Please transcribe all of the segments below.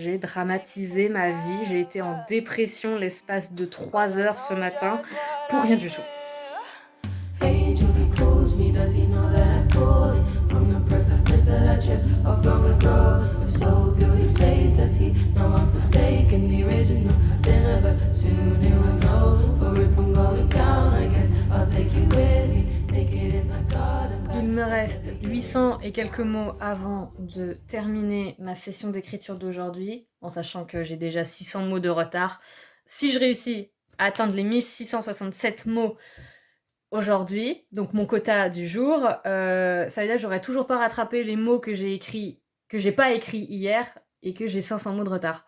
J'ai dramatisé ma vie, j'ai été en dépression l'espace de 3 heures ce matin, pour rien du tout. Angel, he calls me, does he know that I'm falling from the precipice that I tripped off long ago? If so, will he says, does he know I'm forsaken, the original sinner? But soon he will know, for if I'm going down, I guess I'll take you with me, naked in my garden. Il me reste 800 et quelques mots avant de terminer ma session d'écriture d'aujourd'hui, en sachant que j'ai déjà 600 mots de retard. Si je réussis à atteindre les 1667 mots aujourd'hui, donc mon quota du jour, ça veut dire que j'aurais toujours pas rattrapé les mots que j'ai pas écrits hier et que j'ai 500 mots de retard.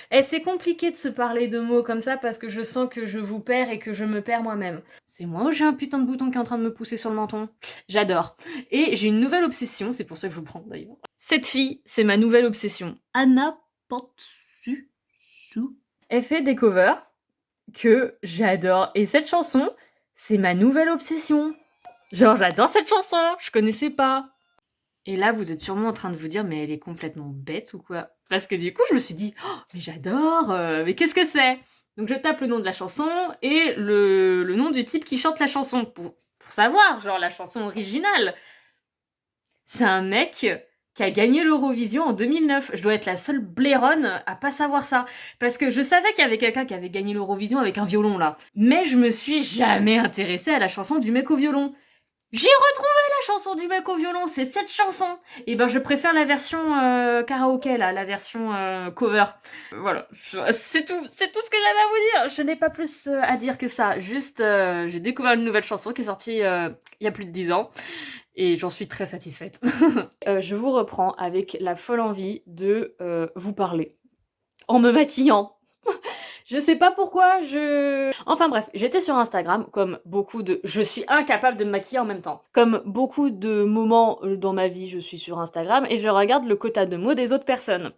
Et c'est compliqué de se parler de mots comme ça parce que je sens que je vous perds et que je me perds moi-même. C'est moi ou j'ai un putain de bouton qui est en train de me pousser sur le menton? J'adore. Et j'ai une nouvelle obsession, c'est pour ça que je vous prends d'ailleurs. Cette fille, c'est ma nouvelle obsession. Anna Pantsu. Elle fait des covers que j'adore. Et cette chanson, c'est ma nouvelle obsession. Genre, j'adore cette chanson, je connaissais pas. Et là, vous êtes sûrement en train de vous dire, mais elle est complètement bête ou quoi? Parce que du coup, je me suis dit, oh, mais j'adore, mais qu'est-ce que c'est? Donc je tape le nom de la chanson et le nom du type qui chante la chanson pour savoir, genre la chanson originale. C'est un mec qui a gagné l'Eurovision en 2009. Je dois être la seule blaironne à pas savoir ça. Parce que je savais qu'il y avait quelqu'un qui avait gagné l'Eurovision avec un violon là. Mais je me suis jamais intéressée à la chanson du mec au violon. J'ai retrouvé la chanson du mec au violon, c'est cette chanson. Et ben je préfère la version karaoké là, la version cover. Voilà, c'est tout ce que j'avais à vous dire. Je n'ai pas plus à dire que ça. Juste, j'ai découvert une nouvelle chanson qui est sortie il y a plus de 10 ans. Et j'en suis très satisfaite. Je vous reprends avec la folle envie de vous parler. En me maquillant. Je sais pas pourquoi, Enfin bref, j'étais sur Instagram, comme beaucoup de... Je suis incapable de me maquiller en même temps. Comme beaucoup de moments dans ma vie, je suis sur Instagram et je regarde le quota de mots des autres personnes.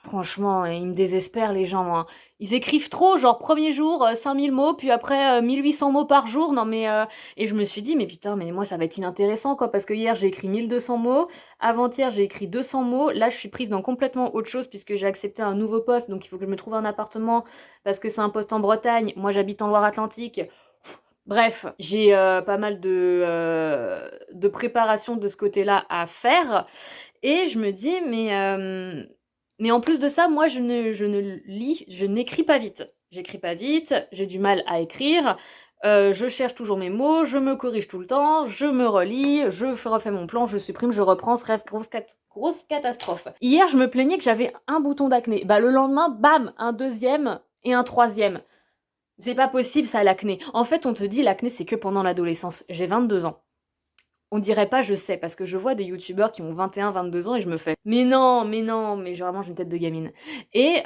Franchement, ils me désespèrent les gens, hein. Ils écrivent trop, genre premier jour, 5000 mots, puis après 1800 mots par jour, non mais... Et je me suis dit, mais putain, mais moi ça va être inintéressant quoi, parce que hier j'ai écrit 1200 mots, avant-hier j'ai écrit 200 mots, là je suis prise dans complètement autre chose puisque j'ai accepté un nouveau poste, donc il faut que je me trouve un appartement, parce que c'est un poste en Bretagne, moi j'habite en Loire-Atlantique. Bref, j'ai pas mal de préparation de ce côté-là à faire, et je me dis, mais en plus de ça, moi, je n'écris pas vite. J'écris pas vite, j'ai du mal à écrire, je cherche toujours mes mots, je me corrige tout le temps, je me relis, je refais mon plan, je supprime, je reprends, bref, grosse catastrophe. Hier, je me plaignais que j'avais un bouton d'acné. Bah, le lendemain, bam, un deuxième et un troisième. C'est pas possible, ça, l'acné. En fait, on te dit l'acné, c'est que pendant l'adolescence. J'ai 22 ans. On dirait pas je sais, parce que je vois des youtubeurs qui ont 21, 22 ans et je me fais mais non, mais vraiment j'ai une tête de gamine. Et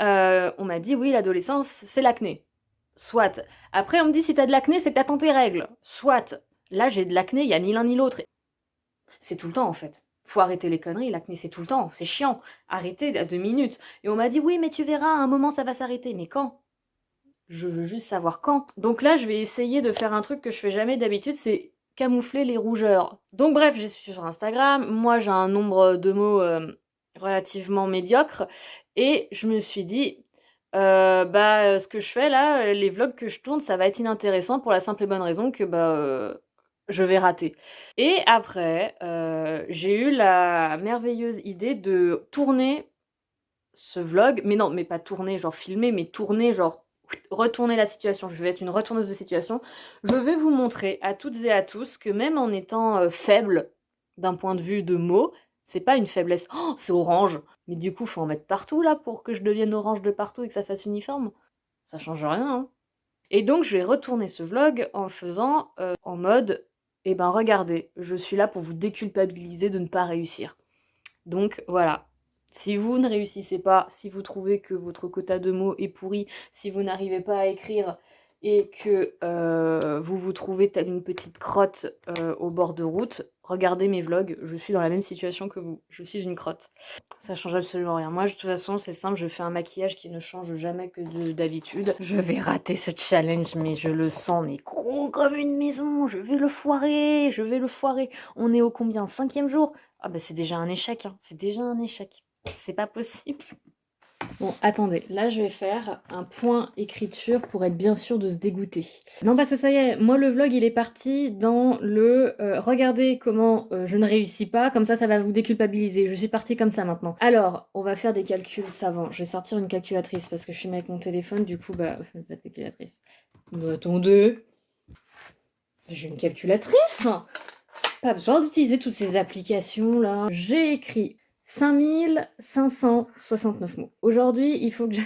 on m'a dit oui, l'adolescence, c'est l'acné. Soit. Après, on me dit si t'as de l'acné, c'est que t'attends tes règles. Soit. Là, j'ai de l'acné, il y a ni l'un ni l'autre. C'est tout le temps en fait. Faut arrêter les conneries, l'acné c'est tout le temps, c'est chiant. Arrêtez à 2 minutes. Et on m'a dit oui, mais tu verras, à un moment ça va s'arrêter. Mais quand? Je veux juste savoir quand. Donc là, je vais essayer de faire un truc que je fais jamais d'habitude, c'est camoufler les rougeurs. Donc bref, je suis sur Instagram, moi j'ai un nombre de mots relativement médiocre, et je me suis dit, ce que je fais là, les vlogs que je tourne, ça va être inintéressant pour la simple et bonne raison que je vais rater. Et après, j'ai eu la merveilleuse idée de tourner ce vlog, mais non, mais pas tourner, genre filmer, mais tourner, genre retourner la situation. Je vais être une retourneuse de situation. Je vais vous montrer à toutes et à tous que même en étant faible d'un point de vue de mots, c'est pas une faiblesse. Oh, c'est orange. Mais du coup, faut en mettre partout là pour que je devienne orange de partout et que ça fasse uniforme. Ça change rien, hein. Et donc, je vais retourner ce vlog en faisant en mode, eh ben regardez, je suis là pour vous déculpabiliser de ne pas réussir. Donc voilà, si vous ne réussissez pas, si vous trouvez que votre quota de mots est pourri, si vous n'arrivez pas à écrire et que vous vous trouvez telle une petite crotte au bord de route, regardez mes vlogs, je suis dans la même situation que vous, je suis une crotte. Ça change absolument rien. Moi, de toute façon, c'est simple, je fais un maquillage qui ne change jamais que d'habitude. Je vais rater ce challenge, mais je le sens, mais gros comme une maison, je vais le foirer, je vais le foirer. On est au combien? 5e jour? Ah bah c'est déjà un échec, hein. C'est déjà un échec. C'est pas possible. Bon, attendez, là je vais faire un point écriture pour être bien sûr de se dégoûter. Non, parce que ça y est, moi le vlog il est parti dans le regardez comment je ne réussis pas, comme ça va vous déculpabiliser. Je suis partie comme ça maintenant. Alors, on va faire des calculs savants. Je vais sortir une calculatrice parce que je suis avec mon téléphone, du coup, bah, pas de calculatrice. Bah, attendez. J'ai une calculatrice. Pas besoin d'utiliser toutes ces applications là. J'ai écrit 5569 mots. Aujourd'hui, il faut que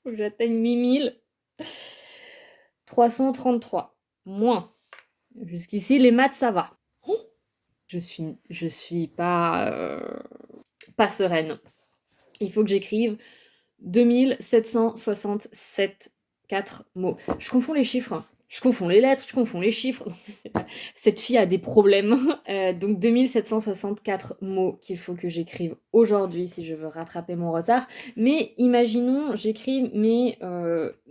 j'atteigne 8333. Moins. Jusqu'ici, les maths, ça va. Je suis pas sereine. Il faut que j'écrive 2767 4 mots. Je confonds les chiffres. Je confonds les lettres, je confonds les chiffres. Cette fille a des problèmes. Donc 2764 mots qu'il faut que j'écrive aujourd'hui si je veux rattraper mon retard. Mais imaginons, j'écris mes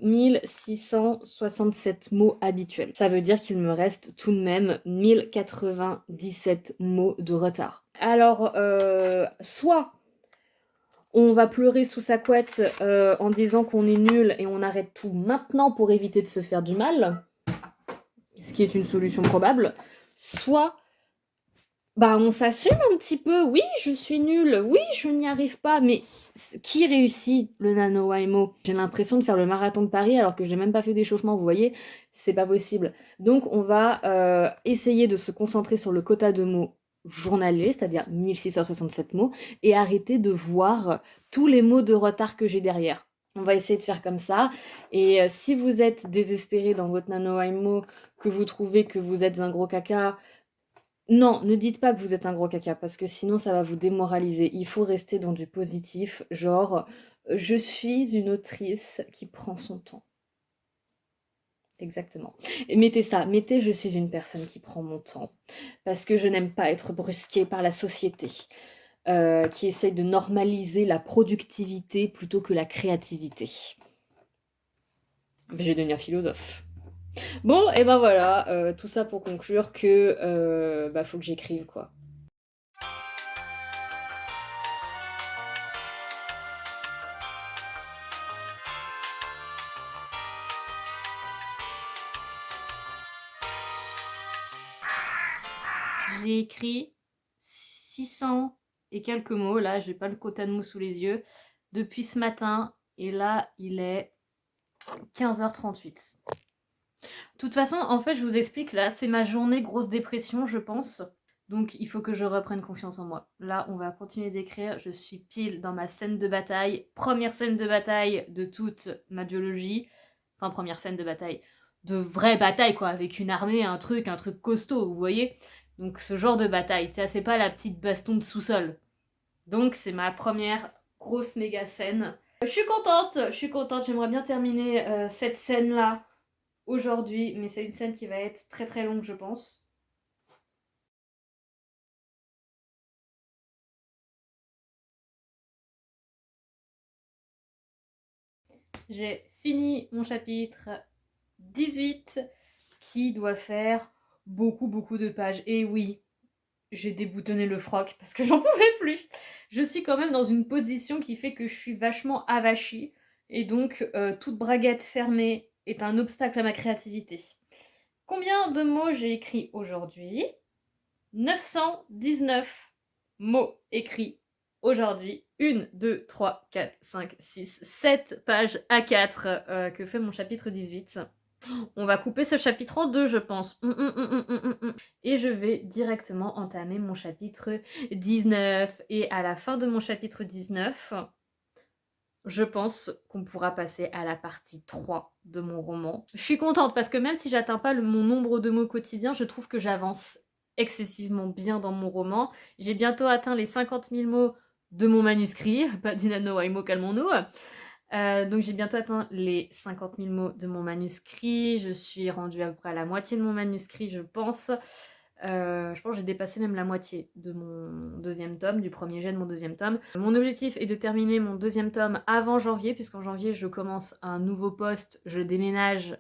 1667 mots habituels. Ça veut dire qu'il me reste tout de même 1097 mots de retard. Alors, soit on va pleurer sous sa couette en disant qu'on est nul et on arrête tout maintenant pour éviter de se faire du mal, ce qui est une solution probable. Soit, bah, on s'assume un petit peu. Oui, je suis nulle. Oui, je n'y arrive pas. Mais qui réussit le NaNoWriMo? J'ai l'impression de faire le marathon de Paris alors que j'ai même pas fait d'échauffement. Vous voyez, c'est pas possible. Donc, on va essayer de se concentrer sur le quota de mots journalier, c'est-à-dire 1667 mots, et arrêter de voir tous les mots de retard que j'ai derrière. On va essayer de faire comme ça, et si vous êtes désespéré dans votre NaNoWriMo, que vous trouvez que vous êtes un gros caca, non, ne dites pas que vous êtes un gros caca, parce que sinon ça va vous démoraliser. Il faut rester dans du positif, genre « je suis une autrice qui prend son temps ». Exactement. Et mettez ça, mettez « je suis une personne qui prend mon temps », parce que je n'aime pas être brusquée par la société, qui essaye de normaliser la productivité plutôt que la créativité. Je vais devenir philosophe. Bon, et ben voilà, tout ça pour conclure que faut que j'écrive, quoi. J'ai écrit 600 et quelques mots, là, j'ai pas le quota de mots sous les yeux, depuis ce matin, et là, il est 15h38. De toute façon, en fait, je vous explique, là, c'est ma journée grosse dépression, je pense. Donc, il faut que je reprenne confiance en moi. Là, on va continuer d'écrire. Je suis pile dans ma scène de bataille. Première scène de bataille de toute ma biologie. Enfin, première scène de bataille. De vraie bataille, quoi, avec une armée, un truc costaud, vous voyez. Donc, ce genre de bataille, tu sais, c'est pas la petite baston de sous-sol. Donc, c'est ma première grosse méga scène. Je suis contente, j'aimerais bien terminer cette scène-là aujourd'hui, mais c'est une scène qui va être très très longue, je pense. J'ai fini mon chapitre 18 qui doit faire beaucoup de pages. Et oui, j'ai déboutonné le froc parce que j'en pouvais plus. Je suis quand même dans une position qui fait que je suis vachement avachie et donc toute braguette fermée est un obstacle à ma créativité. Combien de mots j'ai écrits aujourd'hui? 919 mots écrits aujourd'hui. 1, 2, 3, 4, 5, 6, 7 pages A4 que fait mon chapitre 18. On va couper ce chapitre en deux, je pense. Et je vais directement entamer mon chapitre 19. Et à la fin de mon chapitre 19, je pense qu'on pourra passer à la partie 3 de mon roman. Je suis contente parce que même si j'atteins pas mon nombre de mots quotidien, je trouve que j'avance excessivement bien dans mon roman. J'ai bientôt atteint les 50 000 mots de mon manuscrit, pas du NaNoWriMo, calmons-nous. Donc j'ai bientôt atteint les 50 000 mots de mon manuscrit, je suis rendue à peu près à la moitié de mon manuscrit, je pense. Je pense que j'ai dépassé même la moitié de mon deuxième tome, du premier jet de mon deuxième tome. Mon objectif est de terminer mon deuxième tome avant janvier, puisqu'en janvier, je commence un nouveau poste, je déménage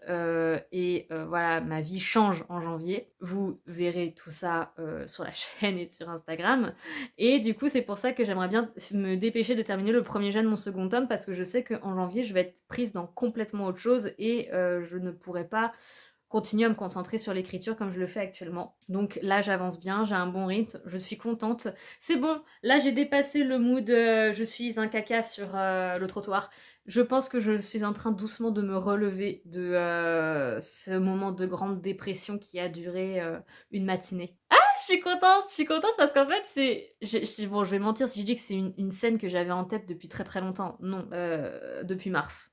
et voilà, ma vie change en janvier. Vous verrez tout ça sur la chaîne et sur Instagram. Et du coup, c'est pour ça que j'aimerais bien me dépêcher de terminer le premier jet de mon second tome, parce que je sais qu'en janvier, je vais être prise dans complètement autre chose et je ne pourrai pas continuer à me concentrer sur l'écriture comme je le fais actuellement. Donc là, j'avance bien, j'ai un bon rythme, je suis contente. C'est bon, là, j'ai dépassé le mood je suis un caca sur le trottoir. Je pense que je suis en train doucement de me relever de ce moment de grande dépression qui a duré une matinée. Ah, je suis contente parce qu'en fait, bon, je vais mentir si je dis que c'est une scène que j'avais en tête depuis très très longtemps. Non, depuis mars.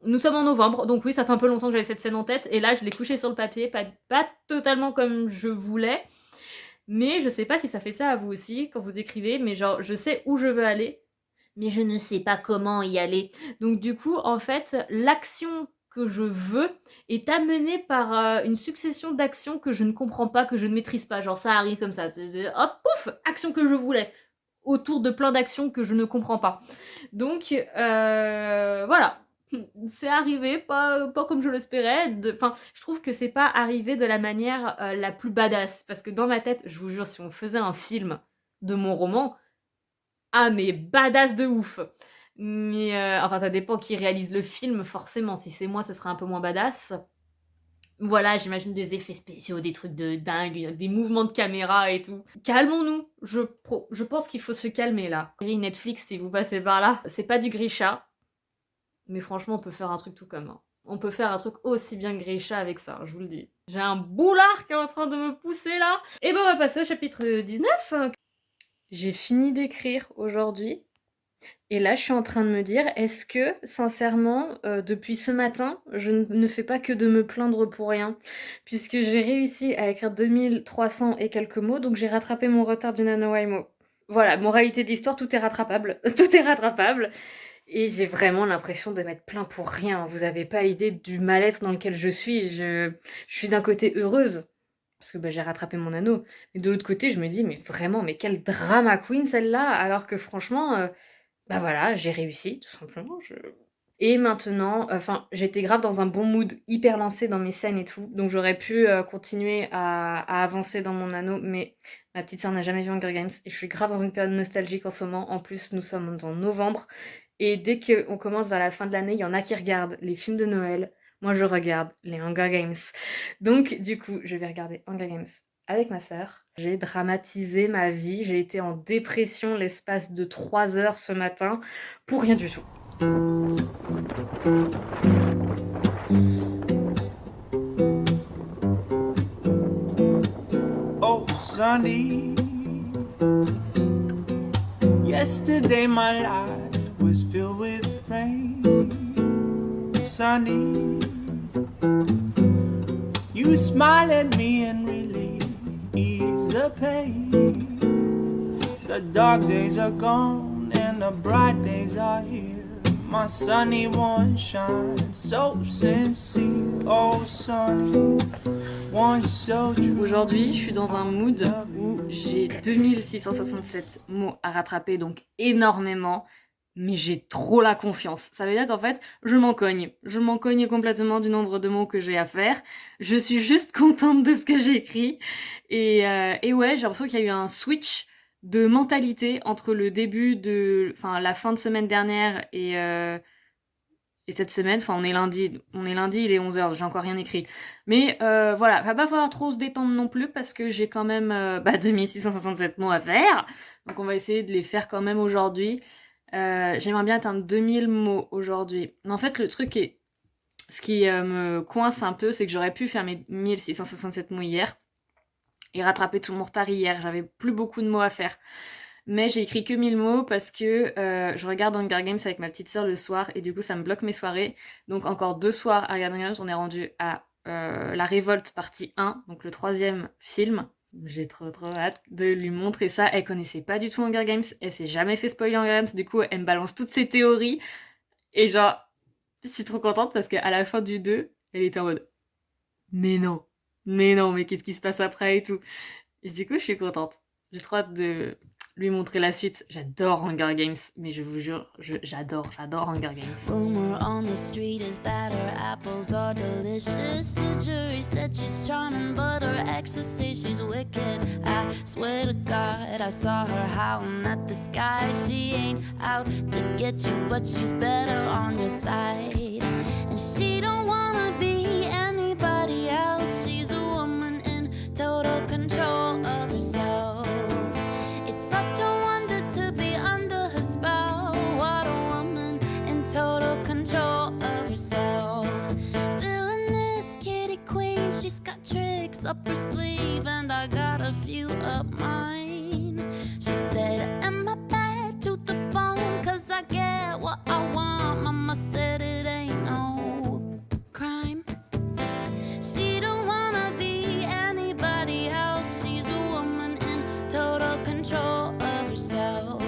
Nous sommes en novembre, donc oui, ça fait un peu longtemps que j'avais cette scène en tête, et là, je l'ai couchée sur le papier, pas totalement comme je voulais, mais je sais pas si ça fait ça à vous aussi, quand vous écrivez, mais genre, je sais où je veux aller, mais je ne sais pas comment y aller. Donc du coup, en fait, l'action que je veux est amenée par une succession d'actions que je ne comprends pas, que je ne maîtrise pas. Genre, ça arrive comme ça. Hop, pouf, action que je voulais. Autour de plein d'actions que je ne comprends pas. Donc, voilà. C'est arrivé, pas comme je l'espérais. Enfin, je trouve que c'est pas arrivé de la manière la plus badass. Parce que dans ma tête, je vous jure, si on faisait un film de mon roman, ah mais badass de ouf. Mais enfin, ça dépend qui réalise le film, forcément. Si c'est moi, ce serait un peu moins badass. Voilà, j'imagine des effets spéciaux, des trucs de dingue, des mouvements de caméra et tout. Calmons-nous, je pense qu'il faut se calmer là. Série Netflix, si vous passez par là, c'est pas du Grisha, mais franchement, on peut faire un truc tout comme. On peut faire un truc aussi bien que Grisha avec ça, je vous le dis. J'ai un boulard qui est en train de me pousser là. Et ben on va passer au chapitre 19. J'ai fini d'écrire aujourd'hui. Et là, je suis en train de me dire, est-ce que, sincèrement, depuis ce matin, je ne fais pas que de me plaindre pour rien? Puisque j'ai réussi à écrire 2300 et quelques mots, donc j'ai rattrapé mon retard du NaNoWriMo. Voilà, moralité de l'histoire, tout est rattrapable. Tout est rattrapable. Et j'ai vraiment l'impression de m'être plaint pour rien. Vous avez pas idée du mal-être dans lequel je suis. Je suis d'un côté heureuse, parce que bah, j'ai rattrapé mon anneau. Mais de l'autre côté, je me dis, mais vraiment, mais quel drama queen celle-là, alors que franchement... bah voilà, j'ai réussi, tout simplement. Et maintenant, enfin, j'étais grave dans un bon mood, hyper lancée dans mes scènes et tout, donc j'aurais pu continuer à avancer dans mon anneau, mais ma petite sœur n'a jamais vu Hunger Games, et je suis grave dans une période nostalgique en ce moment. En plus, nous sommes en novembre, et dès qu'on commence vers la fin de l'année, il y en a qui regardent les films de Noël. Moi, je regarde les Hunger Games. Donc, du coup, je vais regarder Hunger Games avec ma sœur. J'ai dramatisé ma vie, j'ai été en dépression l'espace de 3 heures ce matin, pour rien du tout. Oh, Sunny. Yesterday my life was filled with rain. Sunny. You smile at me and really ease the pain. The dark days are gone and the bright days are here. My sunny one shines so sincere. Oh, sunny one so true. Aujourd'hui, je suis dans un mood où j'ai 2667 mots à rattraper, donc énormément, mais j'ai trop la confiance. Ça veut dire qu'en fait, je m'en cogne. Je m'en cogne complètement du nombre de mots que j'ai à faire. Je suis juste contente de ce que j'ai écrit. Et ouais, j'ai l'impression qu'il y a eu un switch de mentalité entre le début de... Enfin, la fin de semaine dernière et cette semaine, enfin on est lundi, il est 11h, j'ai encore rien écrit. Mais voilà, va pas falloir trop se détendre non plus parce que j'ai quand même 2667 mots à faire. Donc on va essayer de les faire quand même aujourd'hui. J'aimerais bien atteindre 2000 mots aujourd'hui. Mais en fait, le truc est... Ce qui me coince un peu, c'est que j'aurais pu faire mes 1667 mots hier et rattraper tout mon retard hier. J'avais plus beaucoup de mots à faire. Mais j'ai écrit que 1000 mots parce que je regarde Hunger Games avec ma petite sœur le soir et du coup ça me bloque mes soirées. Donc encore 2 soirs à regarder Hunger Games, on est rendu à La Révolte partie 1, donc le 3e film. J'ai trop hâte de lui montrer ça. Elle connaissait pas du tout Hunger Games, elle s'est jamais fait spoiler Hunger Games, du coup elle me balance toutes ses théories. Et genre, je suis trop contente parce qu'à la fin du 2, elle était en mode « Mais non, mais non, mais qu'est-ce qui se passe après et tout. Et du coup, je suis contente. J'ai trop hâte de lui montrer la suite. J'adore Hunger Games, mais je vous jure, j'adore Hunger Games. Rumor on the street is that her apples are delicious. The jury said she's charming, but her exes say she's wicked. I swear to God, I saw her howling at the sky. She ain't out to get you, but she's better on your side. And she don't wanna be anybody else. She's a woman in total control of herself. It's such a wonder to be under her spell. What a woman in total control of herself. Villainous kitty queen, she's got tricks up her sleeve, and I got a few up mine. She said, am I bad to the bone? 'Cause I get what I want. Mama said it ain't no crime. She don't wanna be anybody else. She's a woman in total control of herself.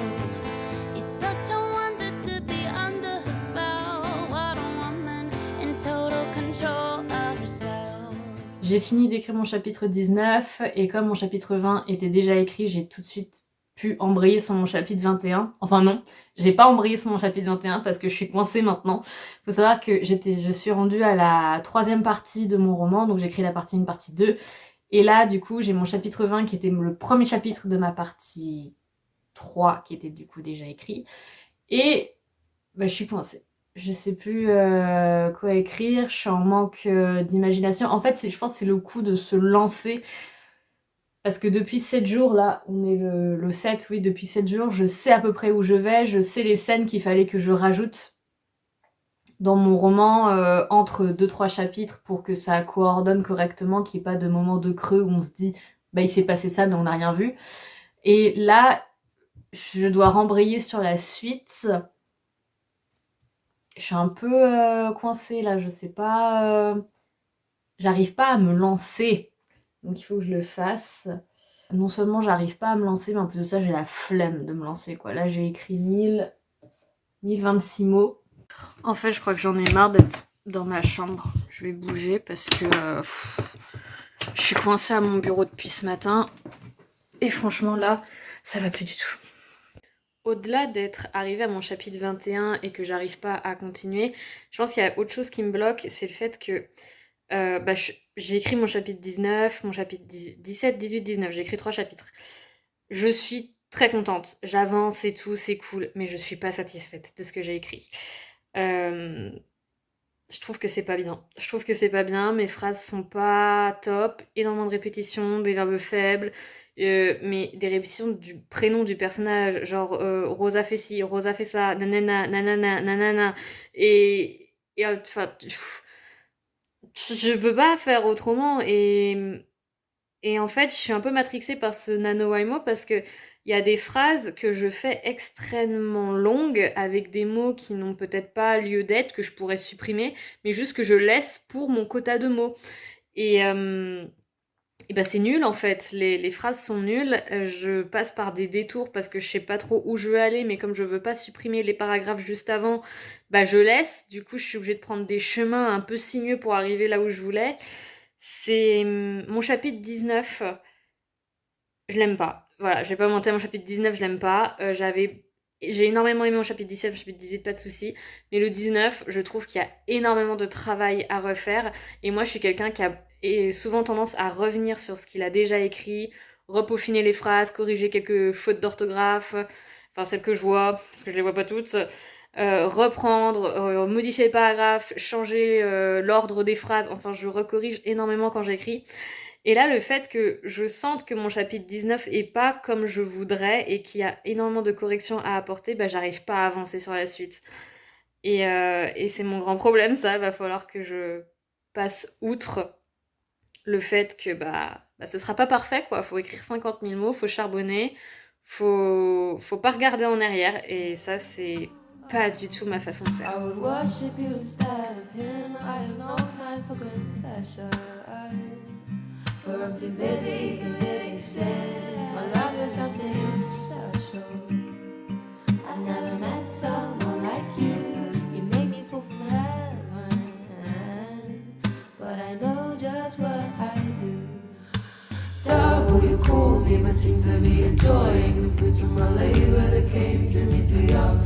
It's such a wonder to be under her spell. What a woman in total control of herself. J'ai fini d'écrire mon chapitre 19 et comme mon chapitre 20 était déjà écrit, j'ai tout de suite pu embrayer sur mon chapitre 21. Enfin non, j'ai pas embrayé sur mon chapitre 21 parce que je suis coincée maintenant. Faut savoir que je suis rendue à la 3e partie de mon roman, donc j'ai écrit la partie 1, partie 2. Et là, du coup, j'ai mon chapitre 20 qui était le premier chapitre de ma partie 3 qui était du coup déjà écrit. Et bah, je suis coincée. Je sais plus quoi écrire, je suis en manque d'imagination. En fait, je pense que c'est le coup de se lancer. Parce que depuis 7 jours, là, on est le 7, oui, depuis 7 jours, je sais à peu près où je vais, je sais les scènes qu'il fallait que je rajoute dans mon roman entre 2-3 chapitres pour que ça coordonne correctement, qu'il n'y ait pas de moment de creux où on se dit bah il s'est passé ça mais on n'a rien vu. Et là, je dois rembrayer sur la suite. Je suis un peu coincée là, je sais pas. J'arrive pas à me lancer. Donc il faut que je le fasse. Non seulement j'arrive pas à me lancer, mais en plus de ça, j'ai la flemme de me lancer, quoi. Là, j'ai écrit 1026 mots. En fait, je crois que j'en ai marre d'être dans ma chambre. Je vais bouger parce que je suis coincée à mon bureau depuis ce matin. Et franchement, là, ça va plus du tout. Au-delà d'être arrivée à mon chapitre 21 et que j'arrive pas à continuer, je pense qu'il y a autre chose qui me bloque, c'est le fait que j'ai écrit mon chapitre 19, mon chapitre 17, 18, 19, j'ai écrit 3 chapitres. Je suis très contente, j'avance et tout, c'est cool, mais je suis pas satisfaite de ce que j'ai écrit. Je trouve que c'est pas bien. Je trouve que c'est pas bien, mes phrases sont pas top, énormément de répétitions, des verbes faibles, mais des répétitions du prénom du personnage, genre Rosa fait ci, Rosa fait ça, nanana, nanana, nanana, et enfin... Je peux pas faire autrement et en fait je suis un peu matrixée par ce NaNoWriMo parce que il y a des phrases que je fais extrêmement longues avec des mots qui n'ont peut-être pas lieu d'être, que je pourrais supprimer, mais juste que je laisse pour mon quota de mots. Et bah c'est nul en fait, les phrases sont nulles, je passe par des détours parce que je sais pas trop où je veux aller, mais comme je veux pas supprimer les paragraphes juste avant, bah je laisse, du coup je suis obligée de prendre des chemins un peu sinueux pour arriver là où je voulais. C'est mon chapitre 19, je l'aime pas, voilà, je vais pas monter mon chapitre 19, je l'aime pas, j'ai énormément aimé mon chapitre 17, mon chapitre 18, pas de soucis, mais le 19, je trouve qu'il y a énormément de travail à refaire, et moi je suis quelqu'un qui a souvent tendance à revenir sur ce qu'il a déjà écrit, repeaufiner les phrases, corriger quelques fautes d'orthographe, enfin celles que je vois, parce que je les vois pas toutes, reprendre, modifier les paragraphes, changer l'ordre des phrases, enfin je recorrige énormément quand j'écris. Et là, le fait que je sente que mon chapitre 19 est pas comme je voudrais et qu'il y a énormément de corrections à apporter, bah j'arrive pas à avancer sur la suite. Et c'est mon grand problème, ça, va falloir que je passe outre le fait que bah ce sera pas parfait quoi, faut écrire 50 000 mots, faut charbonner, faut pas regarder en arrière et ça c'est pas du tout ma façon de faire. I would worship you instead of him. I have no time for confession. For I'm too busy committing sins. My love is something special. I've never met someone like you. You make me fall from heaven. But I know just what I do. me, but seems to be enjoying the fruits of my labor that came to me too young.